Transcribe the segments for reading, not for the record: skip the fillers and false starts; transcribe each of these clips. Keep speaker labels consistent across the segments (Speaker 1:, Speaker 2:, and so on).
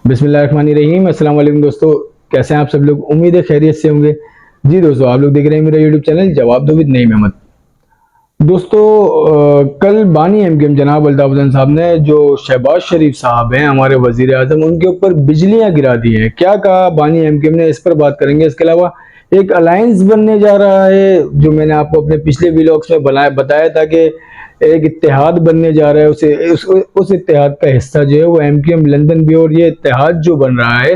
Speaker 1: बिस्मिल्लाहिर्रहमानिर्रहीम। अस्सलाम वालेकुम दोस्तों, कैसे हैं आप सब लोग? उम्मीद है खैरियत से होंगे। जी दोस्तों, आप लोग देख रहे हैं मेरा यूट्यूब चैनल जवाब दो विद नईम अहमद। दोस्तों, कल बानी एमकेएम जनाब अल्ताफ हुसैन साहब ने जो शहबाज शरीफ साहब हैं हमारे वजीर आजम, उनके ऊपर बिजलियां गिरा दी हैं। क्या कहा बानी एमकेएम ने, इस पर बात करेंगे। इसके अलावा एक अलायंस बनने जा रहा है, जो मैंने आपको अपने पिछले व्लॉग्स में बताया था कि एक इत्तेहाद बनने जा रहा है। उस इत्तेहाद का हिस्सा जो है वो एमकेएम लंदन भी, और ये इत्तेहाद जो बन रहा है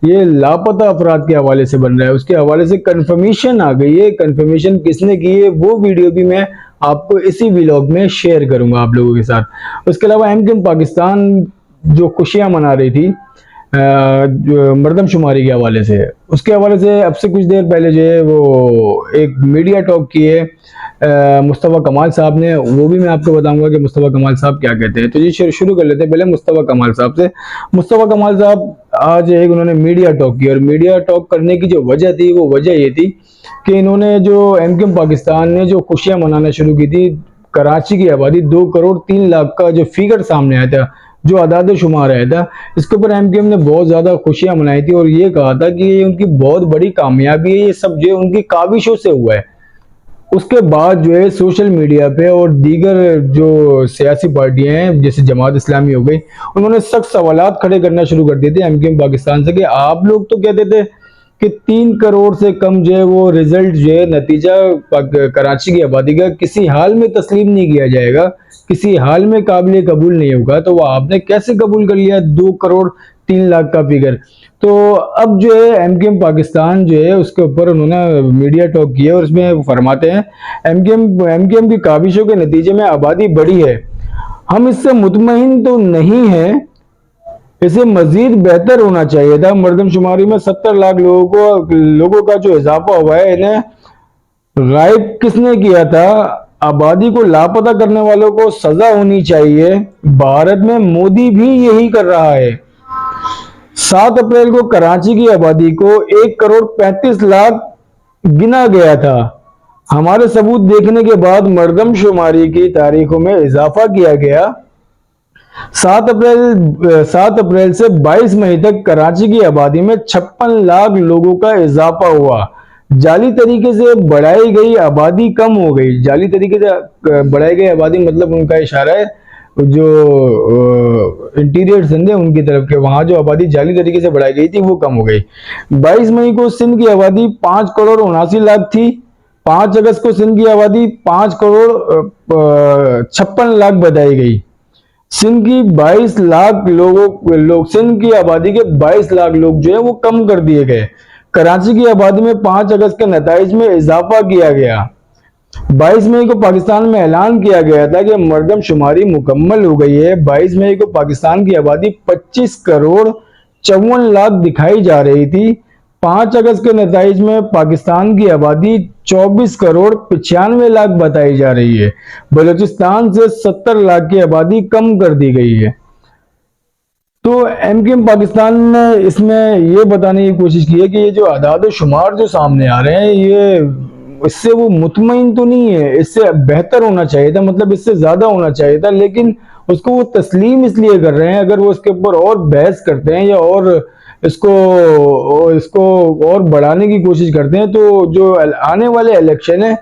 Speaker 1: ये लापता अफराद के हवाले से बन रहा है। उसके हवाले से कंफर्मेशन आ गई है। कंफर्मेशन किसने की है वो वीडियो भी मैं आपको इसी व्लॉग में शेयर करूंगा आप लोगों के साथ। उसके अलावा एमकेएम पाकिस्तान जो खुशियां मना रही थी मरदमशुमारी के हवाले से, उसके हवाले से अब से कुछ देर पहले जो है वो एक मीडिया टॉक की है मुस्तफ़ा कमाल साहब ने। वो भी मैं आपको बताऊंगा कि मुस्तफ़ा कमाल साहब क्या कहते हैं। तो जी शुरू कर लेते हैं पहले मुस्तफ़ा कमाल साहब से। मुस्तफ़ा कमाल साहब आज एक उन्होंने मीडिया टॉक की, और मीडिया टॉक करने की जो वजह थी वो वजह ये थी कि इन्होंने जो एमकेएम पाकिस्तान ने जो खुशियां मनाना शुरू की थी, कराची की आबादी 2 करोड़ 3 लाख का जो फिगर सामने आया था, जो आदाद शुमार आया था, इसके ऊपर एमकेएम ने बहुत ज्यादा खुशियां मनाई थी और ये कहा था कि ये उनकी बहुत बड़ी कामयाबी है, ये सब जो है उनकी काविशों से हुआ है। उसके बाद जो है सोशल मीडिया पे और दीगर जो सियासी पार्टियां हैं जैसे जमात इस्लामी हो गई, उन्होंने सख्त सवालात खड़े करना शुरू कर दिए थे एमकेएम पाकिस्तान से कि आप लोग तो कहते थे कि 3 करोड़ से कम जो है वो रिजल्ट जो है नतीजा कराची की आबादी का किसी हाल में तस्लीम नहीं किया जाएगा, किसी हाल में काबिल कबूल नहीं होगा, तो वो आपने कैसे कबूल कर लिया 2 करोड़ 3 लाख का फिगर। तो अब जो है एमकेएम पाकिस्तान जो है उसके ऊपर उन्होंने मीडिया टॉक किया और उसमें फरमाते हैं एमकेएम की काविशों के नतीजे में आबादी बढ़ी है। हम इससे मुतमईन तो नहीं है, इसे मजीद बेहतर होना चाहिए था। मरदमशुमारी में 70 लाख लोगों का जो इजाफा हुआ है, इन्हें गायब किसने किया था? आबादी को लापता करने वालों को सजा होनी चाहिए। भारत में मोदी भी यही कर रहा है। 7 अप्रैल को कराची की आबादी को 1 करोड़ 35 लाख गिना गया था। हमारे सबूत देखने के बाद मरदमशुमारी की तारीखों में इजाफा किया गया। 7 अप्रैल से 22 मई तक कराची की आबादी में 56 लाख लोगों का इजाफा हुआ। जाली तरीके से बढ़ाई गई आबादी कम हो गई। जाली तरीके से बढ़ाई गई आबादी मतलब उनका इशारा है जो इंटीरियर सिंध है उनकी तरफ के, वहां जो आबादी जाली तरीके से बढ़ाई गई थी वो कम हो गई। 22 मई को सिंध की आबादी 5 करोड़ 79 लाख थी। 5 अगस्त को सिंध की आबादी 5 करोड़ 56 लाख बताई गई। सिंध की 22 लाख सिंध की आबादी के 22 लाख लोग जो है वो कम कर दिए गए। कराची की आबादी में 5 अगस्त के नताइज में इजाफा किया गया। 22 मई को पाकिस्तान में ऐलान किया गया था कि मरदमशुमारी मुकम्मल हो गई है। 22 मई को पाकिस्तान की आबादी 25 करोड़ 54 लाख दिखाई जा रही थी। 5 अगस्त के नताइज में पाकिस्तान की आबादी 24 करोड़ 95 लाख बताई जा रही है। बलूचिस्तान से 70 लाख की आबादी कम कर दी गई है। तो एमकेएम पाकिस्तान ने इसमें यह बताने की कोशिश की है कि ये जो आदाद शुमार जो सामने आ रहे हैं, ये इससे वो मुतमईन तो नहीं है, इससे बेहतर होना चाहिए था, मतलब इससे ज्यादा होना चाहिए था, लेकिन उसको वो तस्लीम इसलिए कर रहे हैं। अगर वो इसके ऊपर और बहस करते हैं या और इसको और बढ़ाने की कोशिश करते हैं तो जो आने वाले इलेक्शन है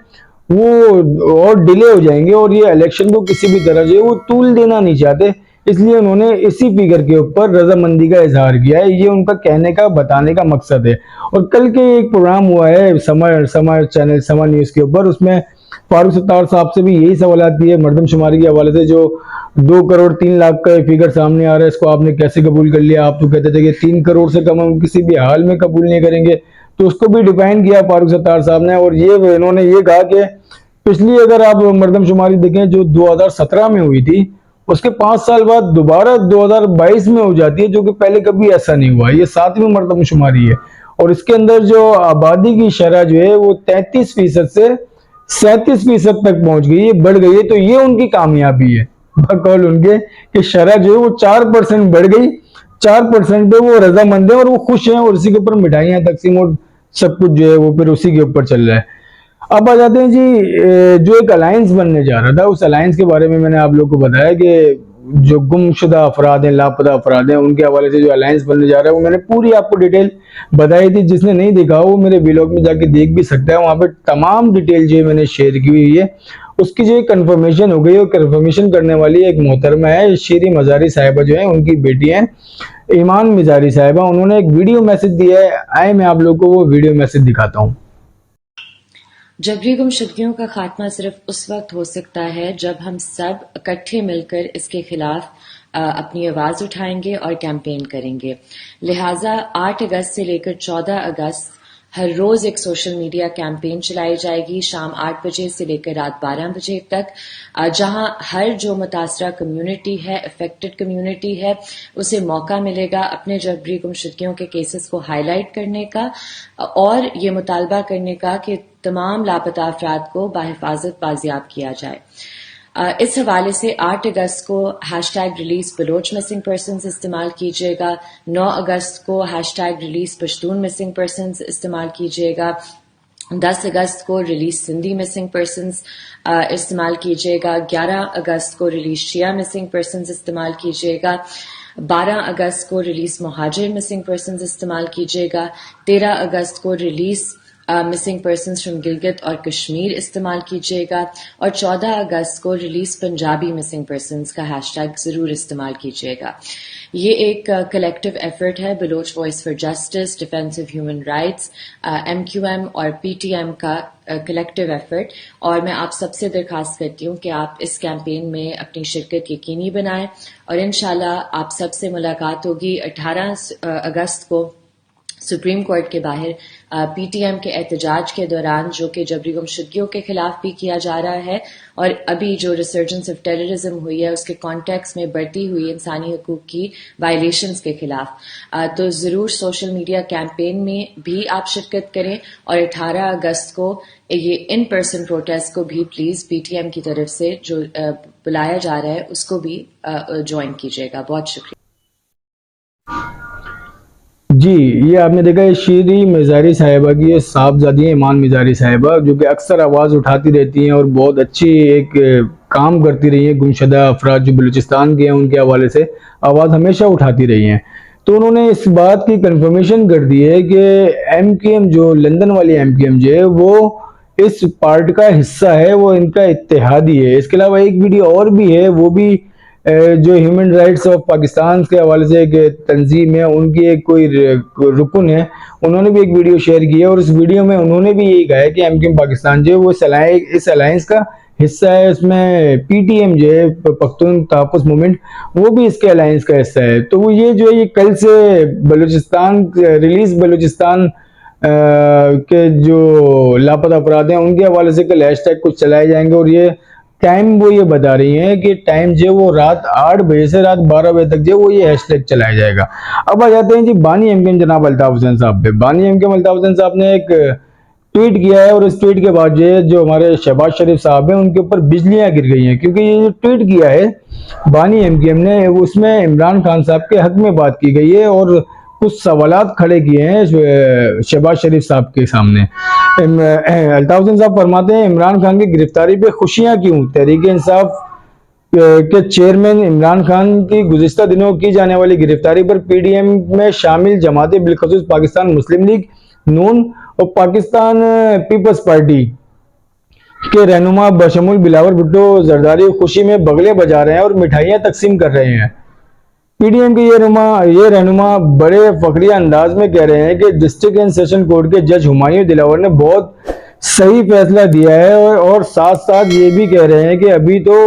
Speaker 1: वो और डिले हो जाएंगे, और ये इलेक्शन को किसी भी तरह से वो तूल देना नहीं चाहते, इसलिए उन्होंने इसी फिगर के ऊपर रजामंदी का इजहार किया है। ये उनका कहने का बताने का मकसद है। और कल के एक प्रोग्राम हुआ है समर चैनल समर न्यूज के ऊपर, उसमें फारूक सत्तार साहब से भी यही सवाल किए मरदमशुमारी के हवाले से। जो 2 करोड़ 3 लाख का फिगर सामने आ रहा है, इसको आपने कैसे कबूल कर लिया? आप तो कहते थे कि 3 करोड़ से कम हम किसी भी हाल में कबूल नहीं करेंगे। तो उसको भी डिफाइन किया फारूक सत्तार साहब ने, और ये इन्होंने ये कहा कि पिछली अगर आप मरदमशुमारी देखें जो 2017 में हुई थी, उसके 5 साल बाद दोबारा 2022 में हो जाती है, जो कि पहले कभी ऐसा नहीं हुआ। ये 7वीं मरदमशुमारी है और इसके अंदर जो आबादी की शरह जो है वो 33% से 37% तक पहुंच गई है, बढ़ गई है। तो ये उनकी कामयाबी है बकौल उनके कि शरह जो है वो 4% बढ़ गई। 4% पे वो रजामंद है और वो खुश हैं, और इसी के ऊपर मिठाइयां तकसीम और सब कुछ जो है वो फिर उसी के ऊपर चल रहा है। अब आ जाते हैं जी जो एक अलायंस बनने जा रहा था, उस अलायंस के बारे में मैंने आप लोग को बताया कि जो गुमशुदा अफराद हैं, लापता अफराद हैं, उनके हवाले से जो अलायंस बनने जा रहा है वो मैंने पूरी आपको डिटेल बताई थी। जिसने नहीं देखा वो मेरे व्लॉग में जाके देख भी सकता है, वहाँ पे तमाम डिटेल जो है मैंने शेयर की हुई है। उसकी जो कंफर्मेशन हो गई, और कंफर्मेशन करने वाली एक मोहतरमा है शीरी मजारी साहिबा, जो है उनकी बेटी है ईमान मजारी साहिबा। उन्होंने एक वीडियो मैसेज दिया है, आए मैं आप लोगों को वो वीडियो मैसेज दिखाता हूँ।
Speaker 2: जबरी गुमशुदगियों का खात्मा सिर्फ उस वक्त हो सकता है जब हम सब इकट्ठे मिलकर इसके खिलाफ अपनी आवाज उठाएंगे और कैंपेन करेंगे। लिहाजा 8 अगस्त से लेकर 14 अगस्त हर रोज एक सोशल मीडिया कैंपेन चलाई जाएगी शाम 8 बजे से लेकर रात 12 बजे तक, जहां हर जो मुतासरा कम्युनिटी है, अफेक्टेड कम्युनिटी है, उसे मौका मिलेगा अपने जबरी गुमशुदगियों के केसेस को हाईलाइट करने का और ये मुतालबा करने का कि तमाम लापता अफराद को बाहिफाजत बाजियाब किया जाए। इस हवाले से 8 अगस्त को hashtag release Baloch missing persons इस्तेमाल कीजिएगा, 9 अगस्त को hashtag release Pashtun missing persons इस्तेमाल कीजिएगा, 10 अगस्त को रिलीज सिंधी मिसिंग पर्सन्स इस्तेमाल कीजिएगा, 11 अगस्त को रिलीज शिया मिसिंग पर्सन्स इस्तेमाल कीजिएगा, 12 अगस्त को रिलीज मुहाजिर मिसिंग पर्सन्स इस्तेमाल कीजिएगा, 13 अगस्त को release missing persons from Gilgit और कश्मीर इस्तेमाल कीजिएगा, और 14 अगस्त को रिलीज पंजाबी मिसिंग पर्सन्स का हैशटैग जरूर इस्तेमाल कीजिएगा। ये एक कलेक्टिव एफर्ट है Baloch voice for justice, defence of human rights, MQM और PTM का कलेक्टिव एफर्ट, और मैं आप सबसे दरखास्त करती हूँ कि आप इस कैंपेन में अपनी शिरकत यकीनी बनाएं और इंशाल्लाह आप सबसे मुलाकात होगी 18 अगस्त को सुप्रीम कोर्ट के बाहर PTM के एहतजाज के दौरान, जो कि जबरी गुमशुदगियों के खिलाफ भी किया जा रहा है और अभी जो रिसर्जेंस ऑफ टेररिज्म हुई है उसके कॉन्टेक्स्ट में बढ़ती हुई इंसानी हकूक की वायलेशंस के खिलाफ। तो जरूर सोशल मीडिया कैंपेन में भी आप शिरकत करें और 18 अगस्त को ये इन पर्सन प्रोटेस्ट को भी प्लीज PTM की तरफ से जो बुलाया जा रहा है उसको भी ज्वाइन कीजिएगा। बहुत शुक्रिया
Speaker 1: जी। ये आपने देखा है शीरी मजारी साहिबा की ये साहबजादी है ईमान मजारी साहिबा, जो कि अक्सर आवाज़ उठाती रहती हैं और बहुत अच्छी एक काम करती रही हैं। गुमशुदा अफराद जो बलूचिस्तान के हैं उनके हवाले से आवाज़ हमेशा उठाती रही हैं। तो उन्होंने इस बात की कंफर्मेशन कर दी है कि MQM जो लंदन वाली MQM जो है वो इस पार्ट का हिस्सा है, वो इनका इत्तेहादी है। इसके अलावा एक वीडियो और भी है, वो भी जो ह्यूमन राइट्स ऑफ पाकिस्तान के हवाले से एक तंजीम है, उनकी एक कोई रुकन है, उन्होंने भी एक वीडियो शेयर की है और उस वीडियो में उन्होंने भी यही कहा है कि MQM पाकिस्तान जो है वो इस अलायंस का हिस्सा है। उसमें PTM जो है पख्तून तहफ़्फ़ुज़ मूवमेंट, वो भी इसके अलायंस का हिस्सा है। तो वो ये जो है ये कल से बलूचिस्तान रिलीज बलूचिस्तान के जो लापता अपराध हैं उनके हवाले से कल हैशटैग कुछ चलाए जाएंगे, और ये टाइम वो ये बता रही हैं कि टाइम जो वो रात 8 बजे से रात 12 बजे तक जो वो ये हैशटैग चलाया जाएगा। अब आ जाते हैं जी बानी MQM जनाब अल्ताफ हुसैन साहब पे। बानी MQM अल्ताफ हुसैन साहब ने एक ट्वीट किया है और इस ट्वीट के बाद जो हमारे शहबाज शरीफ साहब हैं उनके ऊपर बिजलियां गिर गई हैं, क्योंकि ये जो ट्वीट किया है बानी MQM ने उसमें इमरान खान साहब के हक में बात की गई है और कुछ सवालात खड़े किए हैं शहबाज शरीफ साहब के सामने। अल्ताफ हुसैन साहब फरमाते हैं इमरान खान की गिरफ्तारी पे खुशियां क्यों? तहरीक इंसाफ के चेयरमैन इमरान खान की गुज़िश्ता दिनों की जाने वाली गिरफ्तारी पर PDM में शामिल जमातें बिलखसूस पाकिस्तान मुस्लिम लीग नून और पाकिस्तान पीपल्स पार्टी के रहनुमा बशमुल बिलावल भुट्टो जरदारी खुशी में बगले बजा रहे हैं और मिठाइयां तकसीम कर रहे हैं। PDM के ये रहनुमा बड़े फखरिया अंदाज में कह रहे हैं कि डिस्ट्रिक्ट एंड सेशन कोर्ट के जज हुमायूं दिलावर ने बहुत सही फैसला दिया है, और साथ साथ ये भी कह रहे हैं कि अभी तो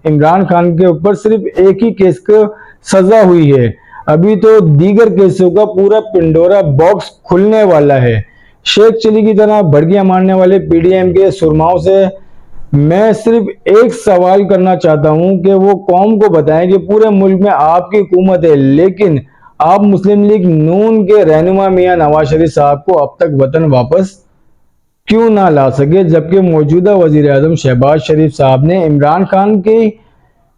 Speaker 1: इमरान खान के ऊपर सिर्फ एक ही केस की सजा हुई है, अभी तो दीगर केसों का पूरा पिंडोरा बॉक्स खुलने वाला है। शेख चिली की तरह भड़कियां मारने वाले PDM के सुरमाओं से मैं सिर्फ एक सवाल करना चाहता हूं कि वो कौम को बताएं कि पूरे मुल्क में आपकी हुकूमत है, लेकिन आप मुस्लिम लीग नून के रहनुमा मियां नवाज शरीफ साहब को अब तक वतन वापस क्यों ना ला सके, जबकि मौजूदा वजीर आजम शहबाज शरीफ साहब ने इमरान खान की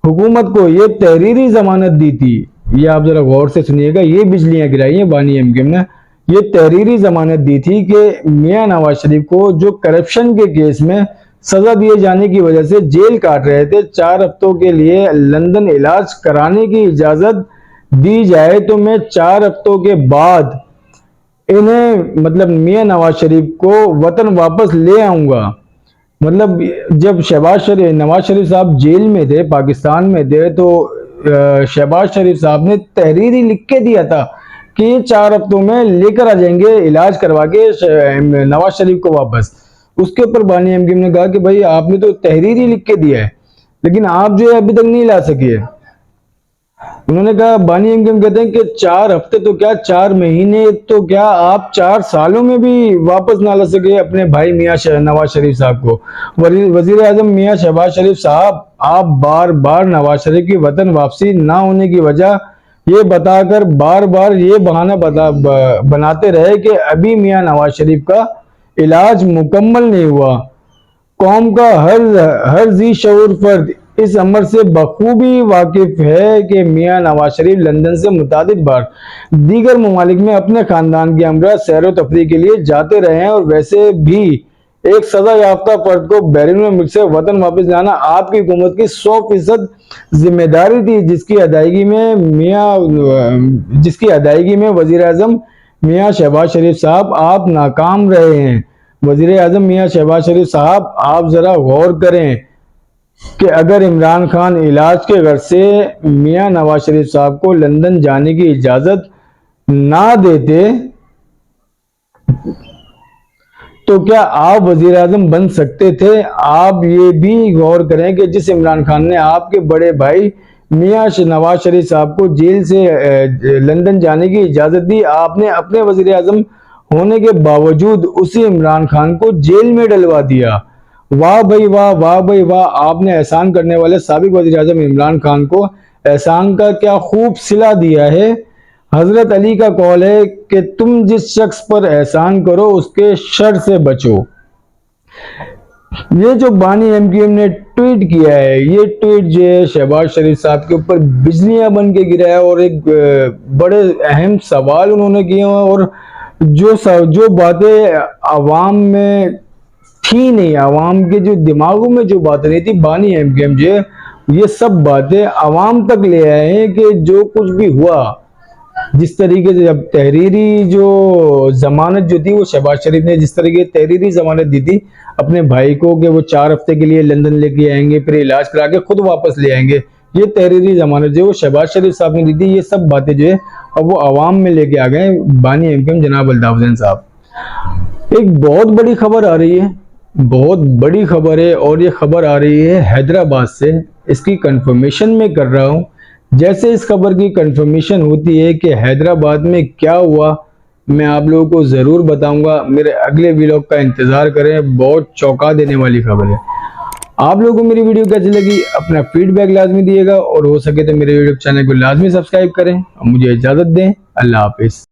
Speaker 1: हुकूमत को ये तहरीरी जमानत दी थी। ये आप जरा गौर से सुनिएगा, ये बिजलियां गिराई है बानी MQM ने, ये तहरीरी जमानत दी थी कि मियां नवाज शरीफ को जो करप्शन के केस में सजा दिए जाने की वजह से जेल काट रहे थे। 4 हफ्तों के लिए लंदन इलाज कराने की इजाजत दी जाए तो मैं 4 हफ्तों के बाद इन्हें मतलब मियां नवाज शरीफ को वतन वापस ले आऊंगा। मतलब जब नवाज शरीफ साहब जेल में थे, पाकिस्तान में थे, तो शहबाज शरीफ साहब ने तहरीरी लिख के दिया था कि ये 4 हफ्तों में लेकर आ जाएंगे इलाज करवा के नवाज शरीफ को वापस। उसके ऊपर बानी एमकेएम ने कहा कि भाई आपने तो तहरीरी लिख के दिया है, लेकिन आप जो है अभी तक नहीं ला सके। उन्होंने कहा, बानी एमकेएम कहते हैं कि 4 हफ्ते तो क्या, 4 महीने तो क्या, आप 4 सालों में भी वापस ना ला सके अपने भाई मियां नवाज शरीफ साहब को। वजीर आजम मियां शहबाज शरीफ साहब, आप बार बार नवाज शरीफ की वतन वापसी ना होने की वजह ये बताकर बार बार ये बहाना बनाते रहे कि अभी मियां नवाज शरीफ का इलाज मुकम्मल नहीं हुआ। कौम का हर जी शऊर फर्द इस अमर से बखूबी वाकिफ है कि मियां नवाज शरीफ लंदन से मुतादिद बार दीगर ममालिक में अपने खानदान के हमरा सैर व तफरी के लिए जाते रहे हैं, और वैसे भी एक सजा याफ्ता फर्द को बैरून मुल्क से वतन वापस लाना आपकी हुकूमत की 100% जिम्मेदारी थी, जिसकी अदायगी में वजीर आजम मियां शहबाज शरीफ साहब आप नाकाम रहे हैं। वजीर आजम मियां शहबाज शरीफ साहब, आप जरा गौर करें कि अगर इमरान खान इलाज के घर से मियां नवाज शरीफ साहब को लंदन जाने की इजाजत ना देते तो क्या आप वजीर आजम बन सकते थे? आप ये भी गौर करें कि जिस इमरान खान ने आपके बड़े भाई मियां नवाज शरीफ साहब को जेल से लंदन जाने की इजाजत दी, आपने अपने वजीर आजम होने के बावजूद उसी इमरान खान को जेल में डलवा दिया। वाह भाई वाह, वाह भाई वाह, आपने एहसान करने वाले साबिक वजीर आजम इमरान खान को एहसान का क्या खूब सिला दिया है। हजरत अली का कौल है कि तुम जिस शख्स पर एहसान करो उसके शर से बचो। ये जो बानी एमकेएम ने ट्वीट किया है, ये ट्वीट जो है शहबाज शरीफ साहब के ऊपर बिजलियां बन के गिरा है, और एक बड़े अहम सवाल उन्होंने किए हैं, और जो बातें आवाम में थी नहीं, आवाम के जो दिमागों में जो बातें नहीं थी, बानी एमकेएम जो है ये सब बातें आवाम तक ले आए हैं कि जो कुछ भी हुआ, जिस तरीके से जब तहरीरी जो जमानत जो थी वो शहबाज शरीफ ने जिस तरीके तहरीरी जमानत दी थी अपने भाई को कि वो 4 हफ्ते के लिए लंदन लेके आएंगे, फिर इलाज करा के खुद वापस ले आएंगे, ये तहरीरी जमानत जो वो शहबाज शरीफ साहब ने दी थी, ये सब बातें जो है अब वो आवाम में लेके आ गए बानी एमकेएम जनाब अल्ताफ हुसैन साहब। एक बहुत बड़ी खबर आ रही है, बहुत बड़ी खबर है, और ये खबर आ रही है हैदराबाद से। इसकी कंफर्मेशन मैं कर रहा हूँ। जैसे इस खबर की कंफर्मेशन होती है कि हैदराबाद में क्या हुआ, मैं आप लोगों को ज़रूर बताऊंगा। मेरे अगले व्लॉग का इंतज़ार करें, बहुत चौंका देने वाली खबर है। आप लोगों को मेरी वीडियो कैसी लगी अपना फीडबैक लाजमी दिएगा, और हो सके तो मेरे यूट्यूब चैनल को लाजमी सब्सक्राइब करें। और मुझे इजाज़त दें, अल्लाह हाफिज़।